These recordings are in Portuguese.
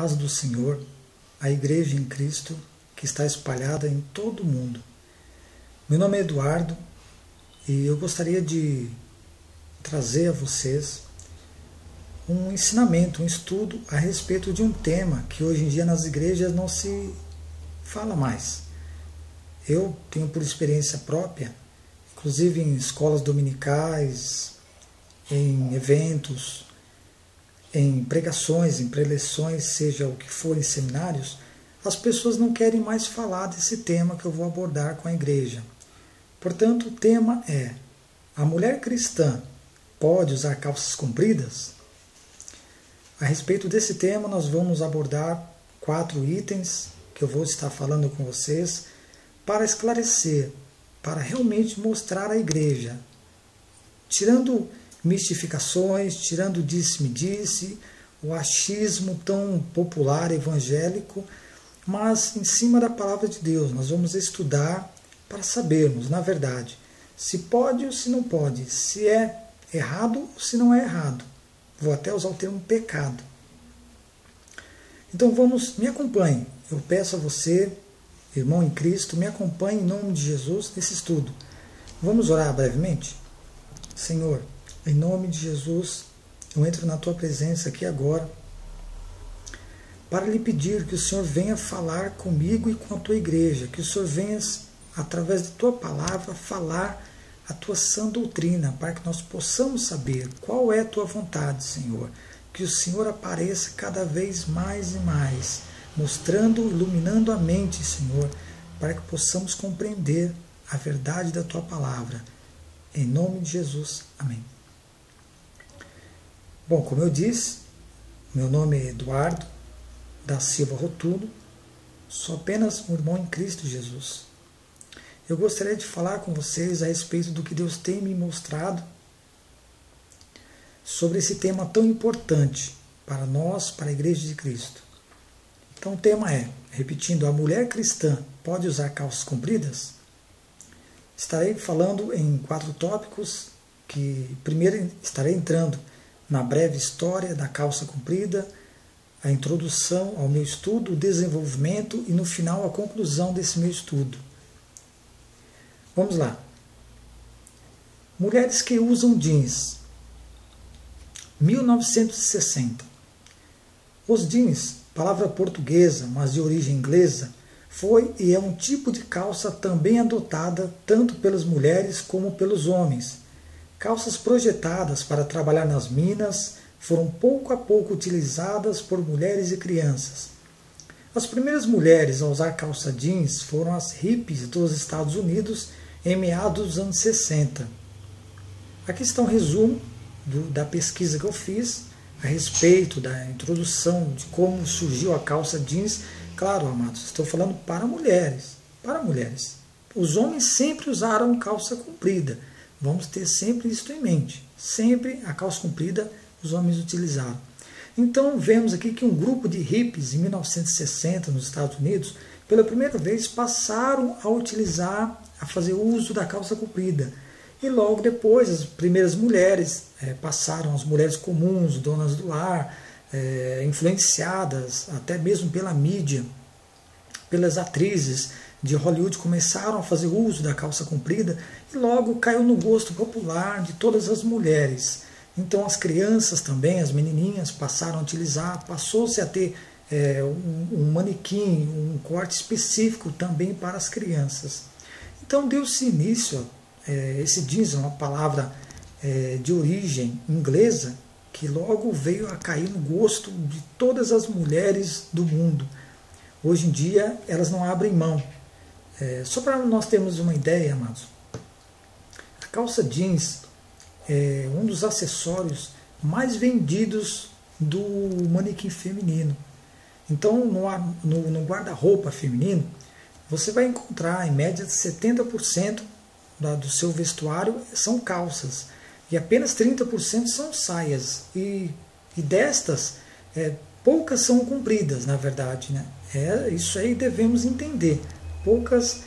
paz do Senhor, a Igreja em Cristo que está espalhada em todo o mundo. Meu nome é Eduardo e eu gostaria de trazer a vocês um ensinamento, um estudo a respeito de um tema que hoje em dia nas igrejas não se fala mais. Eu tenho por experiência própria, inclusive em escolas dominicais, em eventos, em pregações, em preleções, seja o que for, em seminários, as pessoas não querem mais falar desse tema que eu vou abordar com a igreja. Portanto, o tema é: a mulher cristã pode usar calças compridas? A respeito desse tema, nós vamos abordar 4 itens que eu vou estar falando com vocês para esclarecer, para realmente mostrar à igreja, tirando mistificações, tirando disse-me-disse, o achismo tão popular evangélico, mas em cima da palavra de Deus. Nós vamos estudar para sabermos, na verdade, se pode ou se não pode, se é errado ou se não é errado. Vou até usar o termo pecado. Então me acompanhe. Eu peço a você, irmão em Cristo, me acompanhe em nome de Jesus nesse estudo. Vamos orar brevemente? Senhor, em nome de Jesus, eu entro na Tua presença aqui agora para lhe pedir que o Senhor venha falar comigo e com a Tua igreja, que o Senhor venha, através de Tua palavra, falar a Tua sã doutrina, para que nós possamos saber qual é a Tua vontade, Senhor. Que o Senhor apareça cada vez mais e mais, mostrando, iluminando a mente, Senhor, para que possamos compreender a verdade da Tua palavra. Em nome de Jesus. Amém. Bom, como eu disse, meu nome é Eduardo da Silva Rotulo, sou apenas um irmão em Cristo Jesus. Eu gostaria de falar com vocês a respeito do que Deus tem me mostrado sobre esse tema tão importante para nós, para a Igreja de Cristo. Então o tema é, repetindo, a mulher cristã pode usar calças compridas? Estarei falando em 4 tópicos, que primeiro estarei entrando na breve história da calça comprida, a introdução ao meu estudo, o desenvolvimento e no final a conclusão desse meu estudo. Vamos lá. Mulheres que usam jeans. 1960. Os jeans, palavra portuguesa, mas de origem inglesa, foi e é um tipo de calça também adotada tanto pelas mulheres como pelos homens. Calças projetadas para trabalhar nas minas foram pouco a pouco utilizadas por mulheres e crianças. As primeiras mulheres a usar calça jeans foram as hippies dos Estados Unidos em meados dos anos 60. Aqui está um resumo da pesquisa que eu fiz a respeito da introdução de como surgiu a calça jeans. Claro, amados, estou falando para mulheres. Para mulheres. Os homens sempre usaram calça comprida. Vamos ter sempre isso em mente. Sempre a calça comprida os homens utilizaram. Então vemos aqui que um grupo de hippies em 1960 nos Estados Unidos, pela primeira vez passaram a utilizar, a fazer uso da calça comprida. E logo depois as primeiras mulheres passaram, as mulheres comuns, donas do lar, influenciadas até mesmo pela mídia, pelas atrizes de Hollywood, começaram a fazer uso da calça comprida e logo caiu no gosto popular de todas as mulheres. Então as crianças também, as menininhas, passaram a utilizar, passou-se a ter um manequim, um corte específico também para as crianças. Então deu-se início, esse jeans é uma palavra de origem inglesa, que logo veio a cair no gosto de todas as mulheres do mundo. Hoje em dia elas não abrem mão. Só para nós termos uma ideia, amados, a calça jeans é um dos acessórios mais vendidos do manequim feminino. Então, no guarda-roupa feminino, você vai encontrar em média 70% do seu vestuário são calças e apenas 30% são saias. E destas, poucas são compridas, na verdade, né? Isso aí devemos entender. Poucas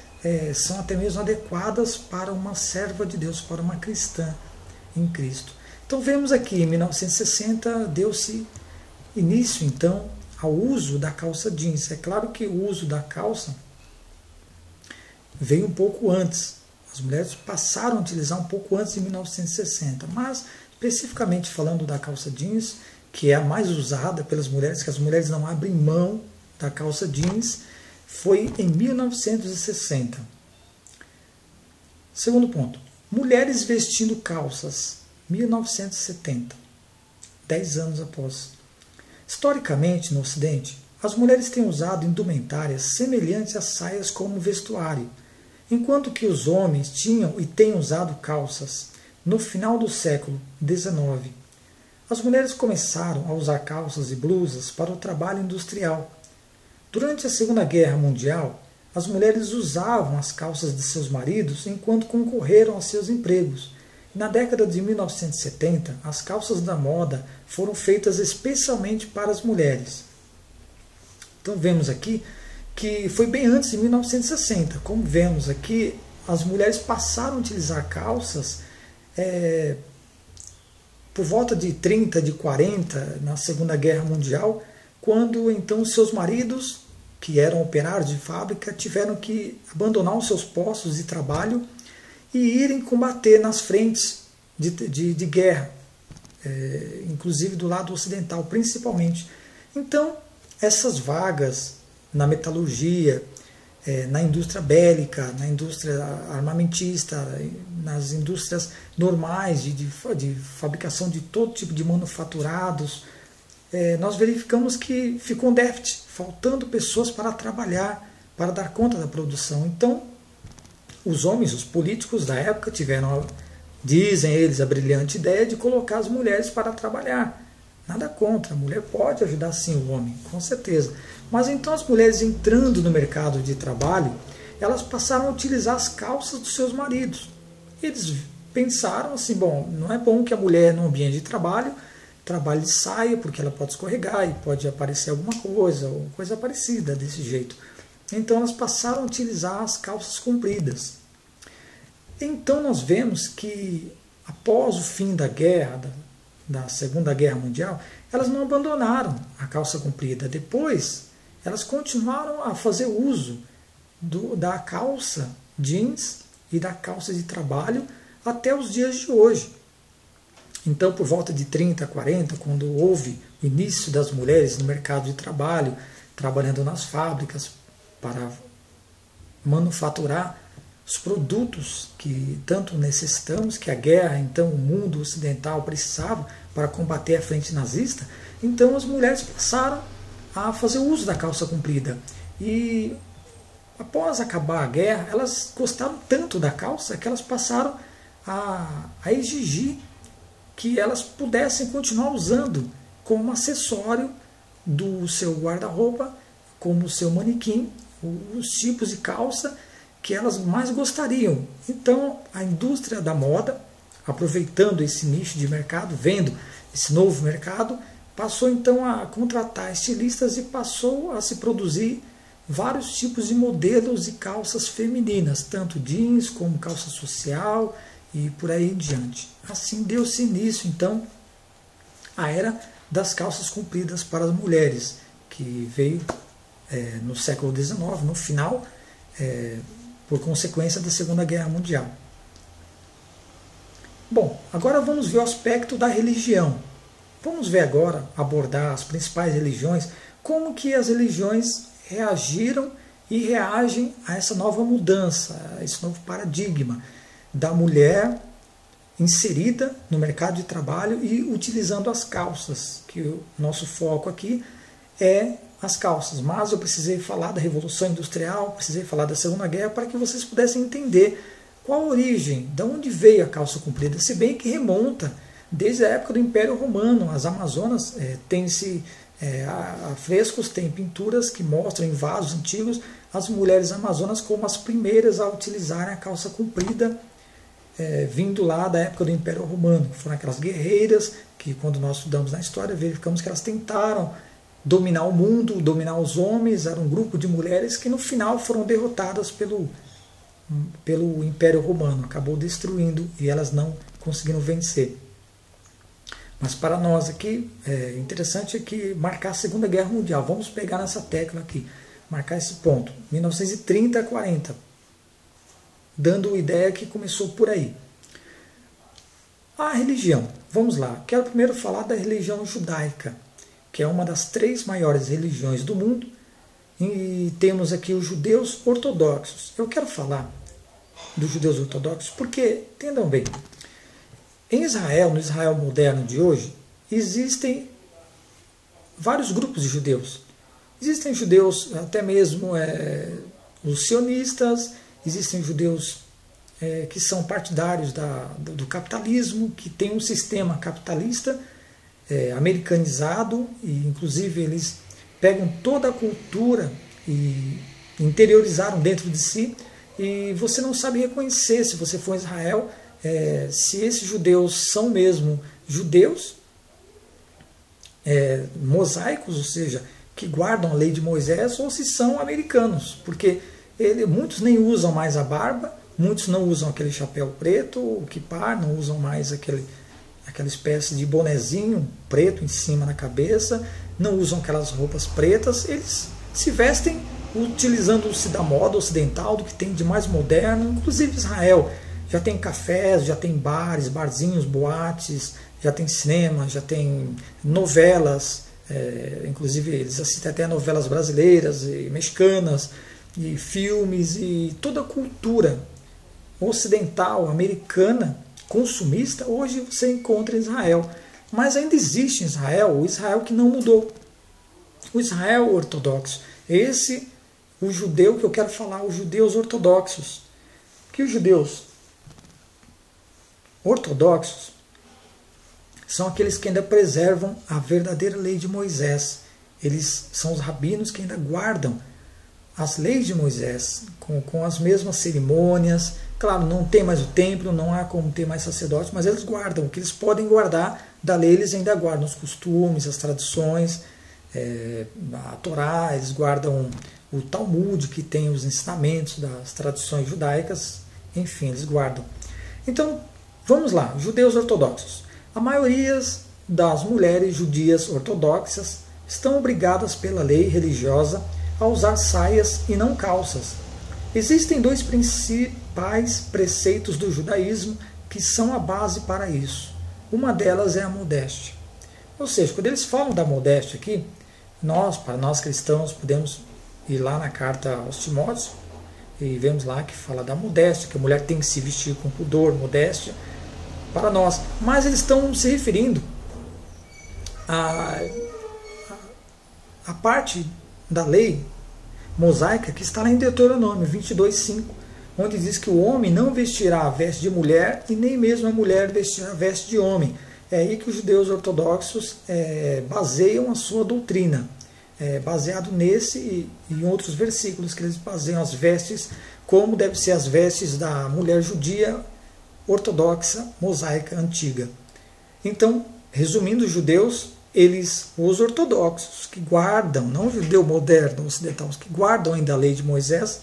são até mesmo adequadas para uma serva de Deus, para uma cristã em Cristo. Então vemos aqui, em 1960, deu-se início então ao uso da calça jeans. É claro que o uso da calça veio um pouco antes. As mulheres passaram a utilizar um pouco antes de 1960, mas especificamente falando da calça jeans, que é a mais usada pelas mulheres, que as mulheres não abrem mão da calça jeans, foi em 1960. Segundo ponto, mulheres vestindo calças, 1970, 10 anos após. Historicamente, no Ocidente, as mulheres têm usado indumentárias semelhantes a saias como vestuário, enquanto que os homens tinham e têm usado calças. No final do século XIX, as mulheres começaram a usar calças e blusas para o trabalho industrial. Durante a Segunda Guerra Mundial, as mulheres usavam as calças de seus maridos enquanto concorreram a seus empregos. Na década de 1970, as calças da moda foram feitas especialmente para as mulheres. Então vemos aqui que foi bem antes de 1960. Como vemos aqui, as mulheres passaram a utilizar calças por volta de 30, de 40, na Segunda Guerra Mundial, quando então seus maridos, que eram operários de fábrica, tiveram que abandonar os seus postos de trabalho e irem combater nas frentes de guerra, inclusive do lado ocidental, principalmente. Então, essas vagas na metalurgia, na indústria bélica, na indústria armamentista, nas indústrias normais de fabricação de todo tipo de manufaturados, nós verificamos que ficou um déficit, faltando pessoas para trabalhar, para dar conta da produção. Então, os homens, os políticos da época tiveram, dizem eles, a brilhante ideia de colocar as mulheres para trabalhar. Nada contra, a mulher pode ajudar sim o homem, com certeza. Mas então as mulheres entrando no mercado de trabalho, elas passaram a utilizar as calças dos seus maridos. Eles pensaram assim, bom, não é bom que a mulher no ambiente de trabalho trabalhe de saia, porque ela pode escorregar e pode aparecer alguma coisa, ou coisa parecida desse jeito. Então elas passaram a utilizar as calças compridas. Então nós vemos que após o fim da guerra, da Segunda Guerra Mundial, elas não abandonaram a calça comprida. Depois, elas continuaram a fazer uso da calça jeans e da calça de trabalho até os dias de hoje. Então, por volta de 30, 40, quando houve o início das mulheres no mercado de trabalho, trabalhando nas fábricas para manufaturar os produtos que tanto necessitamos, que a guerra, então o mundo ocidental precisava para combater a frente nazista, então as mulheres passaram a fazer uso da calça comprida. E após acabar a guerra, elas gostaram tanto da calça que elas passaram a exigir que elas pudessem continuar usando como acessório do seu guarda-roupa, como seu manequim, os tipos de calça que elas mais gostariam. Então, a indústria da moda, aproveitando esse nicho de mercado, vendo esse novo mercado, passou então a contratar estilistas e passou a se produzir vários tipos de modelos de calças femininas, tanto jeans como calça social e por aí em diante. Assim deu-se início então à era das calças compridas para as mulheres, que veio no século XIX, no final, por consequência da Segunda Guerra Mundial. Bom, agora vamos ver o aspecto da religião. Vamos ver agora, abordar as principais religiões, como que as religiões reagiram e reagem a essa nova mudança, a esse novo paradigma da mulher inserida no mercado de trabalho e utilizando as calças, que o nosso foco aqui é as calças. Mas eu precisei falar da Revolução Industrial, precisei falar da Segunda Guerra para que vocês pudessem entender qual a origem, de onde veio a calça comprida, se bem que remonta desde a época do Império Romano. As Amazonas tem-se frescos, tem pinturas que mostram em vasos antigos as mulheres amazonas como as primeiras a utilizarem a calça comprida, vindo lá da época do Império Romano. Foram aquelas guerreiras que, quando nós estudamos na história, verificamos que elas tentaram dominar o mundo, dominar os homens. Era um grupo de mulheres que no final foram derrotadas pelo Império Romano, acabou destruindo e elas não conseguiram vencer. Mas para nós aqui, interessante é que marcar a Segunda Guerra Mundial. Vamos pegar nessa tecla aqui, marcar esse ponto, 1930 a 40, dando ideia que começou por aí. A religião, vamos lá, quero primeiro falar da religião judaica, que é uma das 3 maiores religiões do mundo, e temos aqui os judeus ortodoxos. Eu quero falar dos judeus ortodoxos porque, entendam bem, em Israel, no Israel moderno de hoje, existem vários grupos de judeus. Existem judeus até mesmo os sionistas, existem judeus que são partidários do capitalismo, que tem um sistema capitalista americanizado, e inclusive eles pegam toda a cultura e interiorizaram dentro de si, e você não sabe reconhecer, se você for em Israel, se esses judeus são mesmo judeus mosaicos, ou seja, que guardam a lei de Moisés, ou se são americanos, porque muitos nem usam mais a barba, muitos não usam aquele chapéu preto, o kippah, não usam mais aquela espécie de bonezinho preto em cima na cabeça, não usam aquelas roupas pretas, eles se vestem utilizando-se da moda ocidental, do que tem de mais moderno. Inclusive Israel já tem cafés, já tem bares, barzinhos, boates, já tem cinema, já tem novelas, inclusive eles assistem até novelas brasileiras e mexicanas, e filmes, e toda a cultura ocidental, americana, consumista, hoje você encontra em Israel. Mas ainda existe em Israel o Israel que não mudou, o Israel ortodoxo. O judeu que eu quero falar, os judeus ortodoxos. Que os judeus ortodoxos são aqueles que ainda preservam a verdadeira lei de Moisés. Eles são os rabinos que ainda guardam as leis de Moisés, com as mesmas cerimônias. Claro, não tem mais o templo, não há como ter mais sacerdotes, mas eles guardam o que eles podem guardar da lei, eles ainda guardam os costumes, as tradições, a Torá, eles guardam o Talmud, que tem os ensinamentos das tradições judaicas, enfim, eles guardam. Então, vamos lá, judeus ortodoxos. A maioria das mulheres judias ortodoxas estão obrigadas pela lei religiosa a usar saias e não calças. Existem 2 principais preceitos do judaísmo que são a base para isso. Uma delas é a modéstia. Ou seja, quando eles falam da modéstia aqui, para nós cristãos, podemos ir lá na carta aos Timóteos e vemos lá que fala da modéstia, que a mulher tem que se vestir com pudor, modéstia, para nós. Mas eles estão se referindo à parte da lei mosaica que está lá em Deuteronômio 22:5, onde diz que o homem não vestirá a veste de mulher e nem mesmo a mulher vestirá a veste de homem. É aí que os judeus ortodoxos baseiam a sua doutrina, baseado nesse e em outros versículos que eles baseiam as vestes, como devem ser as vestes da mulher judia ortodoxa, mosaica, antiga. Então, resumindo, os judeus, os ortodoxos, que guardam, não o judeu moderno, ocidental, os que guardam ainda a lei de Moisés,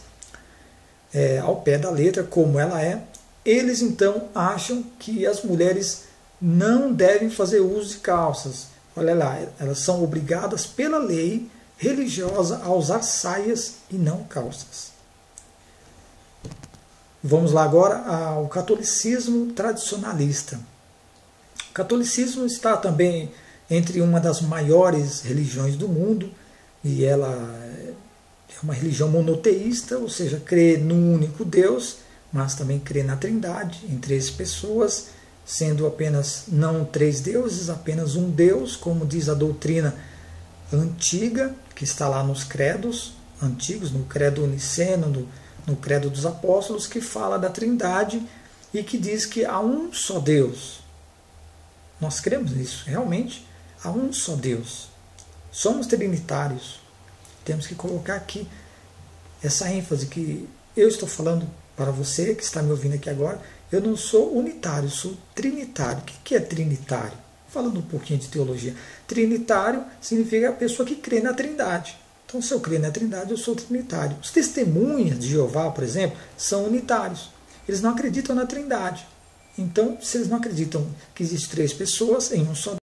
ao pé da letra, como ela é, eles então acham que as mulheres não devem fazer uso de calças. Olha lá, elas são obrigadas pela lei religiosa a usar saias e não calças. Vamos lá agora ao catolicismo tradicionalista. O catolicismo está também entre uma das maiores religiões do mundo, e ela é uma religião monoteísta, ou seja, crê num único Deus, mas também crê na Trindade, em 3 pessoas, sendo apenas não 3 deuses, apenas um Deus, como diz a doutrina antiga, que está lá nos credos antigos, no credo niceno, no credo dos apóstolos, que fala da Trindade e que diz que há um só Deus. Nós cremos nisso, realmente há um só Deus. Somos trinitários. Temos que colocar aqui essa ênfase que eu estou falando para você que está me ouvindo aqui agora. Eu não sou unitário, sou trinitário. O que é trinitário? Falando um pouquinho de teologia. Trinitário significa a pessoa que crê na Trindade. Então, se eu creio na Trindade, eu sou trinitário. Os testemunhas de Jeová, por exemplo, são unitários. Eles não acreditam na Trindade. Então, se eles não acreditam que existem 3 pessoas em um só